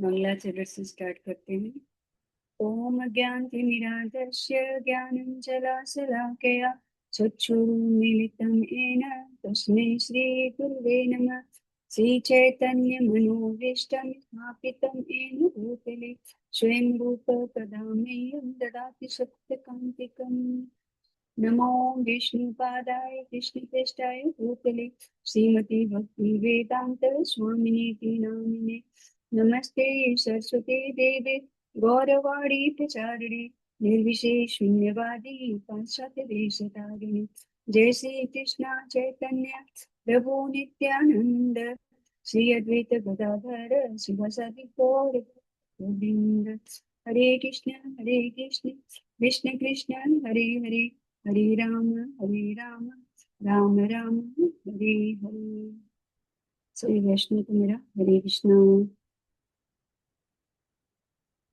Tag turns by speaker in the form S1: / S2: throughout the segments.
S1: मंगलाचरण से स्टार्ट करते हैं। ओम ज्ञानतिमिरान्धस्य ज्ञानञ्जनशलाकया चक्षुरुन्मीलितं येन तस्मै श्रीगुरुवे नमः। श्रीचैतन्यमनोभीष्टं स्थापितं येन भूतले स्वयं रूप कदा मह्यं ददाति सत्यकान्तिकम्। नमो विष्णुपादाय कृष्णप्रेष्ठाय भूतले श्रीमती भक्ति वेदांत स्वामिनीति नामिने। नमस्ते सरस्वती देवे गौरवाणी प्रचारिणे निर्विशेष शून्यवादी पाश्चात्य देशतारिणे। जय श्री कृष्ण चैतन्य प्रभु नित्यानंद श्री अद्वैत गदाधर शिवसदि गौर गोविंद। हरे कृष्ण कृष्ण कृष्ण हरे हरे हरे राम राम राम हरे हरे। सभी वैष्णव को मेरा हरे कृष्णा।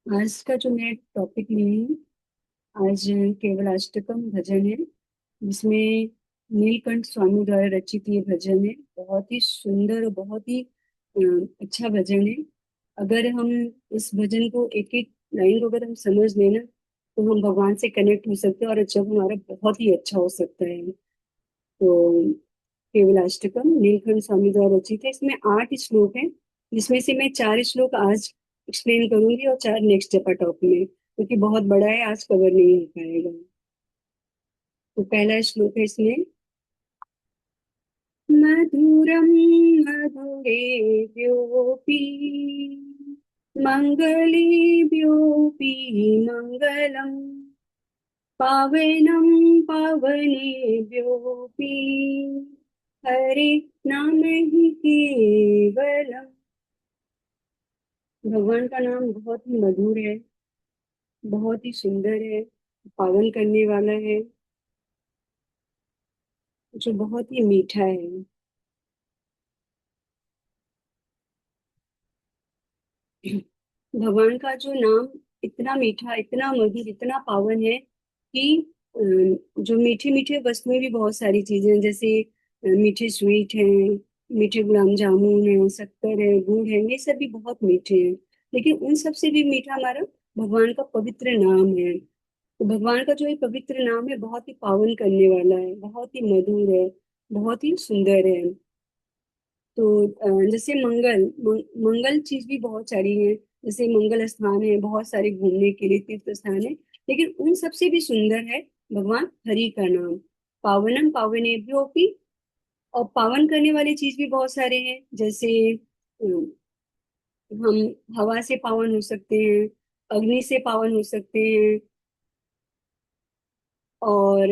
S1: आज का जो मैं टॉपिक ली हूँ, आज केवल अष्टकम भजन है, जिसमें नीलकंठ स्वामी द्वारा रचित ये भजन है। बहुत ही सुंदर और बहुत ही अच्छा भजन है। अगर हम इस भजन को एक एक लाइन को अगर हम समझ लेना तो हम भगवान से कनेक्ट हो सकते हैं और जब हमारा बहुत ही अच्छा हो सकता है। तो केवलाष्टकम नीलकंठ स्वामी द्वारा रचित है। इसमें 8 श्लोक हैं, जिसमें से मैं 4 श्लोक आज एक्सप्लेन करूंगी और 4 नेक्स्ट टॉपिक में, क्योंकि बहुत बड़ा है, आज कवर नहीं हो पाएगा। तो पहला श्लोक है इसमें। मधुरम मधुरेभ्योऽपि मङ्गलेभ्योऽपि मङ्गलम् पावनं पावनेभ्योऽपि हरे नाम ही केवलम। भगवान का नाम बहुत ही मधुर है, बहुत ही सुंदर है, पावन करने वाला है, जो बहुत ही मीठा है। भगवान का जो नाम इतना मीठा, इतना मधुर, इतना पावन है कि जो मीठे मीठे वस्तुएं भी बहुत सारी चीजें हैं, जैसे मीठे स्वीट हैं, मीठे गुलाब जामुन है, शक्कर है, गुड़ है, ये सब भी बहुत मीठे हैं। लेकिन उन सब से भी मीठा हमारा भगवान का पवित्र नाम है। तो भगवान का जो ये पवित्र नाम है बहुत ही पावन करने वाला है, बहुत ही मधुर है, बहुत ही सुंदर है। तो जैसे मंगल चीज भी बहुत सारी है, जैसे मंगल स्थान है, बहुत सारे घूमने के लिए तीर्थ स्थान है, लेकिन उन सबसे भी सुंदर है भगवान हरि का नाम। पावनम पावनेभ्यो भी, और पावन करने वाली चीज भी बहुत सारे हैं, जैसे हम हवा से पावन हो सकते हैं, अग्नि से पावन हो सकते हैं, और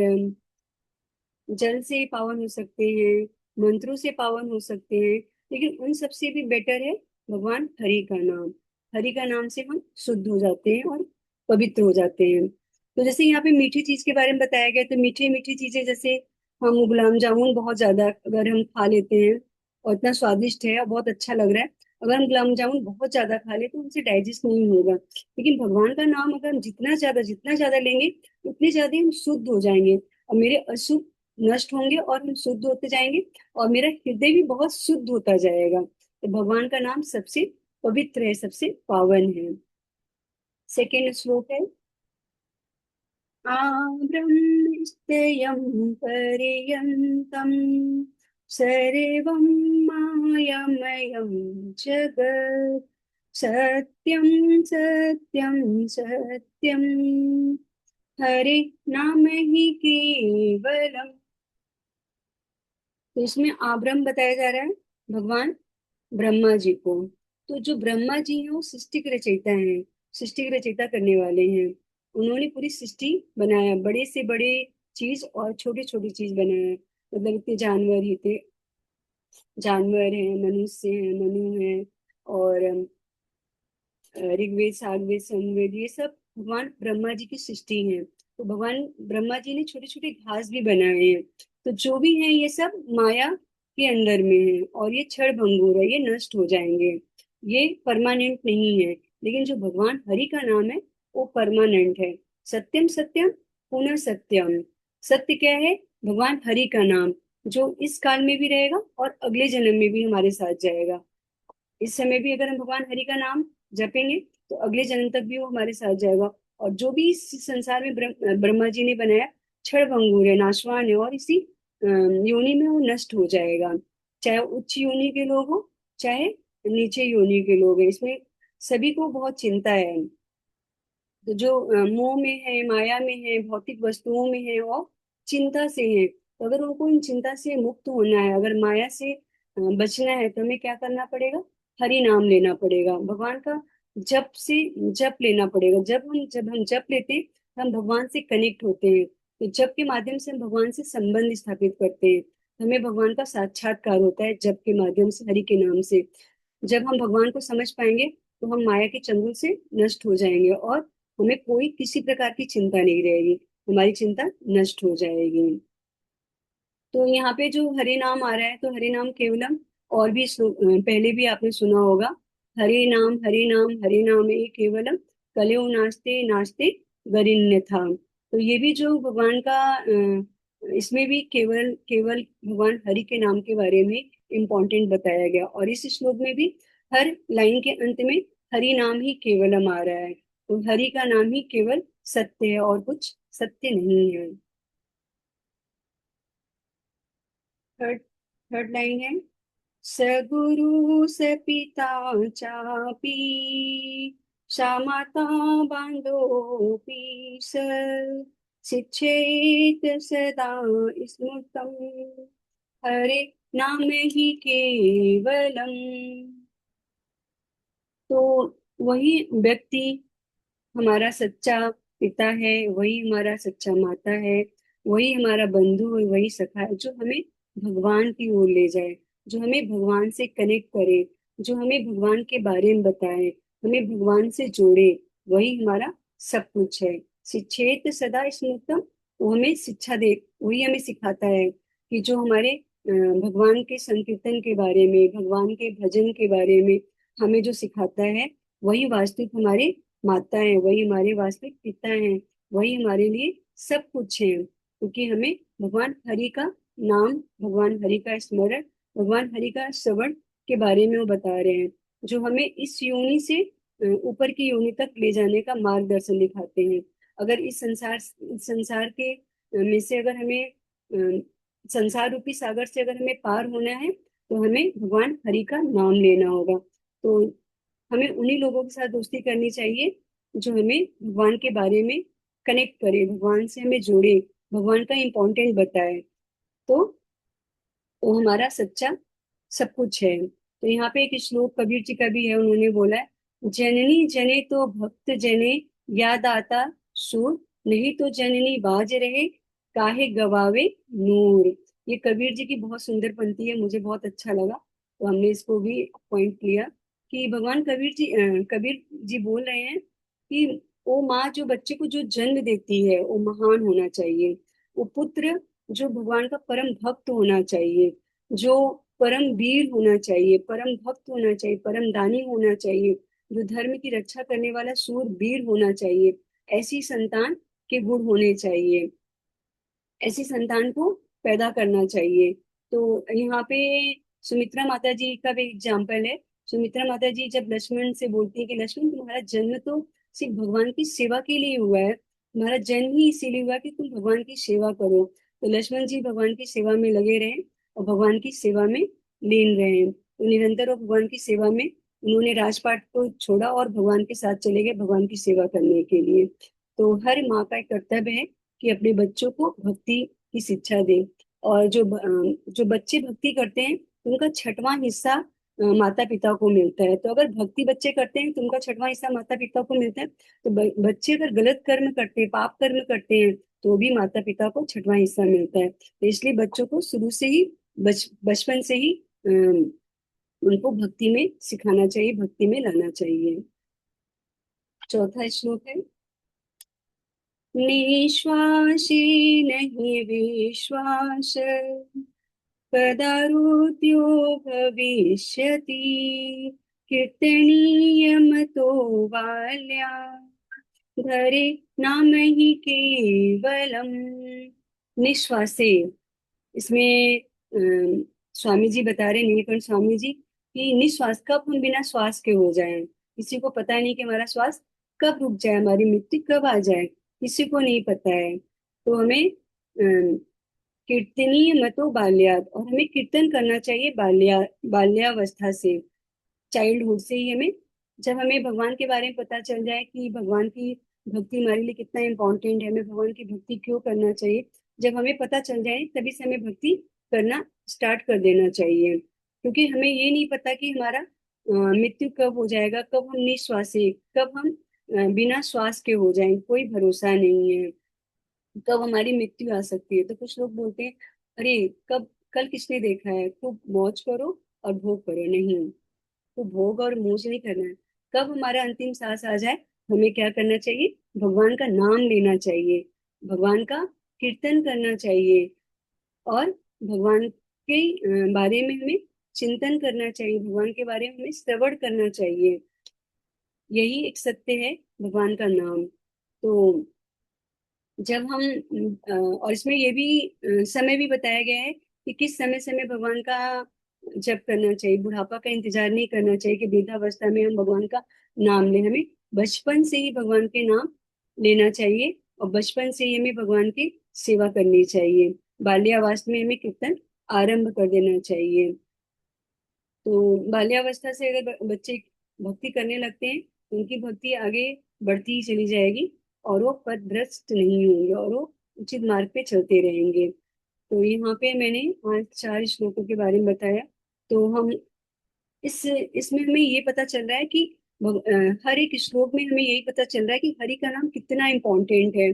S1: जल से पावन हो सकते हैं, मंत्रों से पावन हो सकते हैं, लेकिन उन सबसे भी बेटर है भगवान हरि का नाम। हरि का नाम से हम शुद्ध हो जाते हैं और पवित्र हो जाते हैं। तो जैसे यहाँ पे मीठी चीज के बारे में बताया गया, तो मीठी मीठी चीजें जैसे हम गुलाब जामुन बहुत ज्यादा अगर हम खा लेते हैं और इतना स्वादिष्ट है और बहुत अच्छा लग रहा है, अगर हम गुलाब जामुन बहुत ज्यादा खा ले तो उनसे डाइजेस्ट नहीं होगा। लेकिन भगवान का नाम अगर हम जितना ज्यादा लेंगे उतने ज्यादा हम शुद्ध हो जाएंगे, और मेरे अशुभ नष्ट होंगे और हम शुद्ध होते जाएंगे, और मेरा हृदय भी बहुत शुद्ध होता जाएगा। तो भगवान का नाम सबसे पवित्र है, सबसे पावन है। सेकेंड श्लोक है। आ ब्रह्मस्त्ययं पर्यन्तम् सर्वं मायामयं जगत् सत्यं सत्यं सत्यं हरे नाम ही केवलम। तो इसमें आब्रह्म बताया जा रहा है भगवान ब्रह्मा जी को। तो जो ब्रह्मा जी हैं वो सृष्टि के रचयिता हैं, सृष्टि के रचयिता करने वाले हैं। उन्होंने पूरी सृष्टि बनाया, बड़े से बड़े चीज और छोटे छोटे चीज बनाया। मतलब इतने जानवर ही थे, जानवर हैं, मनुष्य हैं, मनु हैं, और ऋग्वेद सामवेद समवेद, ये सब भगवान ब्रह्मा जी की सृष्टि है। तो भगवान ब्रह्मा जी ने छोटे छोटे घास भी बनाए हैं। तो जो भी है ये सब माया के अंदर में है, और ये क्षण भंगुर है, ये नष्ट हो जाएंगे, ये परमानेंट नहीं है। लेकिन जो भगवान हरि का नाम है वो परमानेंट है। सत्यम सत्यम पुनः सत्यम। सत्य क्या है? भगवान हरि का नाम, जो इस काल में भी रहेगा और अगले जन्म में भी हमारे साथ जाएगा। इस समय भी अगर हम भगवान हरि का नाम जपेंगे तो अगले जन्म तक भी वो हमारे साथ जाएगा। और जो भी इस संसार में ब्रह्मा जी ने बनाया, क्षण भंगुर है, नाशवान है, और इसी योनि में वो नष्ट हो जाएगा। चाहे उच्च योनि के लोग हो, चाहे नीचे योनि के लोग हैं, इसमें सभी को बहुत चिंता है। तो जो मोह में है, माया में है, भौतिक वस्तुओं में है, और चिंता से है, तो अगर उनको इन चिंता से मुक्त होना है, अगर माया से बचना है, तो हमें क्या करना पड़ेगा? हरि नाम लेना पड़ेगा, भगवान का जप से जप लेना पड़ेगा। जब हम जप लेते हैं तो हम भगवान से कनेक्ट होते हैं। तो जप के माध्यम से हम भगवान से संबंध स्थापित करते हैं, हमें भगवान का साक्षात्कार होता है जप के माध्यम से, हरि के नाम से। जब हम भगवान को समझ पाएंगे तो हम माया के चंगुल से नष्ट हो जाएंगे, और हमें कोई किसी प्रकार की चिंता नहीं रहेगी, हमारी चिंता नष्ट हो जाएगी। तो यहाँ पे जो हरे नाम आ रहा है, तो हरे नाम केवलम, और भी पहले भी आपने सुना होगा, हरे नाम हरे नाम हरे नाम ए केवलम, कलयुग नास्ते नास्ते गरिन्य था। तो ये भी जो भगवान का इसमें भी केवल केवल भगवान हरि के नाम के बारे में इम्पोर्टेंट बताया गया। और इस श्लोक में भी हर लाइन के अंत में हरि नाम ही केवलम आ रहा है। तो हरि का नाम ही केवल सत्य है, और कुछ सत्य नहीं है। थर्ड थर्ड लाइन है, सगुरु सपिता चापि शामाता बांधोपि स शिक्षेत सदा स्मृतम हरे नाम ही केवलम। तो वही व्यक्ति हमारा सच्चा पिता है, वही हमारा सच्चा माता है, वही हमारा बंधु है, वही सखा है, जो हमें भगवान की ओर ले जाए, जो हमें भगवान से कनेक्ट करे, जो हमें भगवान के बारे में बताए, हमें भगवान से जोड़े, वही हमारा सब कुछ है। शिक्षेत सदा स्मृतम, वो हमें शिक्षा दे, वही हमें सिखाता है कि जो हमारे भगवान के संकीर्तन के बारे में, भगवान के भजन के बारे में हमें जो सिखाता है, वही वास्तविक हमारे माता है, वही हमारे वास्तविक पिता हैं, वही हमारे लिए सब कुछ है। क्योंकि हमें भगवान हरि का नाम, भगवान हरि का स्मरण, भगवान हरि का श्रवण के बारे में वो बता रहे हैं, जो हमें इस योनि से ऊपर की योनि तक ले जाने का मार्गदर्शन दिखाते हैं। अगर इस संसार के में से अगर हमें संसार रूपी सागर से अगर हमें पार होना है, तो हमें भगवान हरि का नाम लेना होगा। तो हमें उन्हीं लोगों के साथ दोस्ती करनी चाहिए जो हमें भगवान के बारे में कनेक्ट करे, भगवान से हमें जोड़े, भगवान का इम्पोर्टेंट बताए। तो वो हमारा सच्चा सब कुछ है। तो यहाँ पे एक श्लोक कबीर जी का भी है, उन्होंने बोला है, जननी जने तो भक्त जने, याद आता सूर, नहीं तो जननी बाज रहे, काहे गवावे नूर। ये कबीर जी की बहुत सुंदर पंक्ति है, मुझे बहुत अच्छा लगा, तो हमने इसको भी पॉइंट लिया कि भगवान कबीर जी बोल रहे हैं कि वो माँ जो बच्चे को जो जन्म देती है, वो महान होना चाहिए। वो पुत्र जो भगवान का परम भक्त होना चाहिए, जो परम वीर होना चाहिए, परम भक्त होना चाहिए, परम दानी होना चाहिए, जो धर्म की रक्षा करने वाला सूर वीर होना चाहिए। ऐसी संतान के गुण होने चाहिए, ऐसी संतान को पैदा करना चाहिए। तो यहाँ पे सुमित्रा माता जी का भी एग्जाम्पल है। सुमित्रा माता जी जब लक्ष्मण से बोलती है कि लक्ष्मण, तुम्हारा जन्म तो सिर्फ भगवान की सेवा के लिए हुआ है, तुम्हारा जन्म ही इसीलिए हुआ कि तुम भगवान की सेवा करो। तो लक्ष्मण जी भगवान की सेवा में लगे रहे, और भगवान की सेवा में लीन रहे। तो निरंतर वो भगवान की सेवा में, उन्होंने राजपाट को छोड़ा और भगवान के साथ चले गए भगवान की सेवा करने के लिए। तो हर माँ का एक कर्तव्य है कि अपने बच्चों को भक्ति की शिक्षा दे। और जो बच्चे भक्ति करते हैं, उनका छठवां हिस्सा माता पिता को मिलता है। तो अगर भक्ति बच्चे करते हैं तो उनका छठवां हिस्सा माता पिता को मिलता है। तो बच्चे अगर गलत कर्म करते हैं, पाप कर्म करते हैं, तो भी माता पिता को छठवां हिस्सा मिलता है। तो इसलिए बच्चों को शुरू से ही, बचपन से ही उनको भक्ति में सिखाना चाहिए, भक्ति में लाना चाहिए। चौथा श्लोक है, निश्वासी नहीं विश्वास, कदारुत्यो भविष्यति, कीर्तनीयमतो बाल्या, धरे नाम ही केवलम। निश्वासे, इसमें स्वामी जी बता रहे, नीलकंठ स्वामी जी, कि निश्वास, कब हम बिना श्वास के हो जाएं। किसी को पता नहीं कि हमारा श्वास कब रुक जाए, हमारी मृत्यु कब आ जाए, किसी को नहीं पता है। तो हमें कीर्तनीय मतो बाल्यात, और हमें कीर्तन करना चाहिए बाल्यावस्था से, चाइल्डहुड से ही हमें। जब हमें भगवान के बारे में पता चल जाए कि भगवान की भक्ति हमारे लिए कितना इम्पोर्टेंट है, हमें भगवान की भक्ति क्यों करना चाहिए, जब हमें पता चल जाए तभी से हमें भक्ति करना स्टार्ट कर देना चाहिए। क्योंकि हमें ये नहीं पता कि हमारा मृत्यु कब हो जाएगा, कब हम निश्वासी, कब हम बिना श्वास के हो जाएंगे, कोई भरोसा नहीं है। कब हमारी मृत्यु आ सकती है। तो कुछ लोग बोलते हैं, अरे कब, कल किसने देखा है, खूब मौज करो और भोग करो। नहीं, तो भोग और मौज नहीं करना है। कब हमारा अंतिम सांस आ जाए, हमें क्या करना चाहिए, भगवान का नाम लेना चाहिए, भगवान का कीर्तन करना चाहिए, और भगवान के बारे में हमें चिंतन करना चाहिए, भगवान के बारे में हमें श्रवण करना चाहिए। यही एक सत्य है भगवान का नाम। तो जब हम और इसमें ये भी समय भी बताया गया है कि किस समय समय भगवान का जप करना चाहिए। बुढ़ापा का इंतजार नहीं करना चाहिए कि वृद्धावस्था में हम भगवान का नाम लें। हमें बचपन से ही भगवान के नाम लेना चाहिए, और बचपन से ही हमें भगवान की सेवा करनी चाहिए। बाल्यावस्था में हमें कीर्तन आरंभ कर देना चाहिए। तो बाल्यावस्था से अगर बच्चे भक्ति करने लगते हैं तो उनकी भक्ति आगे बढ़ती ही चली जाएगी, और वो पथभ्रष्ट नहीं होंगे, और वो उचित मार्ग पे चलते रहेंगे। तो यहाँ पे मैंने आज 4 श्लोकों के बारे में बताया। तो हम इसमें हमें ये पता चल रहा है कि हर एक श्लोक में हमें यही पता चल रहा है कि हरि का नाम कितना इम्पोर्टेंट है।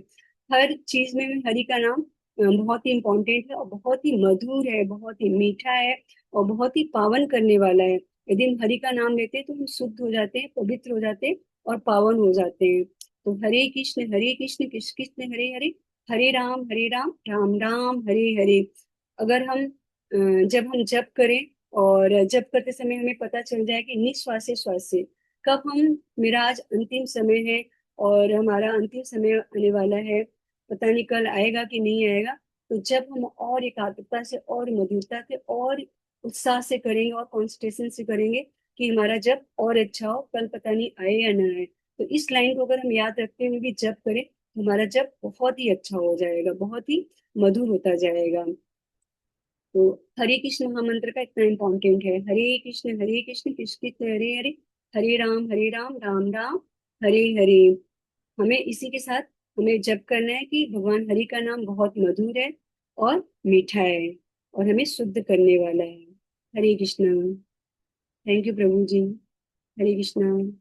S1: हर चीज में हमें हरि का नाम बहुत ही इम्पोर्टेंट है, और बहुत ही मधुर है, बहुत ही मीठा है, और बहुत ही पावन करने वाला है। यदि हम हरि का नाम लेते हैं तो हम शुद्ध हो जाते हैं, पवित्र हो जाते हैं, और पावन हो जाते हैं। तो हरे कृष्ण कृष्ण कृष्ण हरे हरे, हरे राम राम राम हरे हरे। अगर हम जब हम जप करें, और जप करते समय हमें पता चल जाए कि निश्वासे श्वास से कब हम, मेरा आज अंतिम समय है और हमारा अंतिम समय आने वाला है, पता नहीं कल आएगा कि नहीं आएगा। तो जब हम और एकाग्रता से और मधुरता से और उत्साह से करेंगे और कॉन्सेंट्रेशन से करेंगे कि हमारा जप और अच्छा हो, कल पता नहीं आए या ना आए। तो इस लाइन को अगर हम याद रखते हुए भी जप करें तो हमारा जप बहुत ही अच्छा हो जाएगा, बहुत ही मधुर होता जाएगा। तो हरे कृष्ण महामंत्र का इतना इम्पोर्टेंट है। हरे कृष्ण कृष्ण कृष्ण हरे हरे, हरे राम राम राम हरे हरे। हमें इसी के साथ हमें जप करना है कि भगवान हरि का नाम बहुत मधुर है और मीठा है, और हमें शुद्ध करने वाला है। हरे कृष्ण। थैंक यू प्रभु जी। हरे कृष्ण।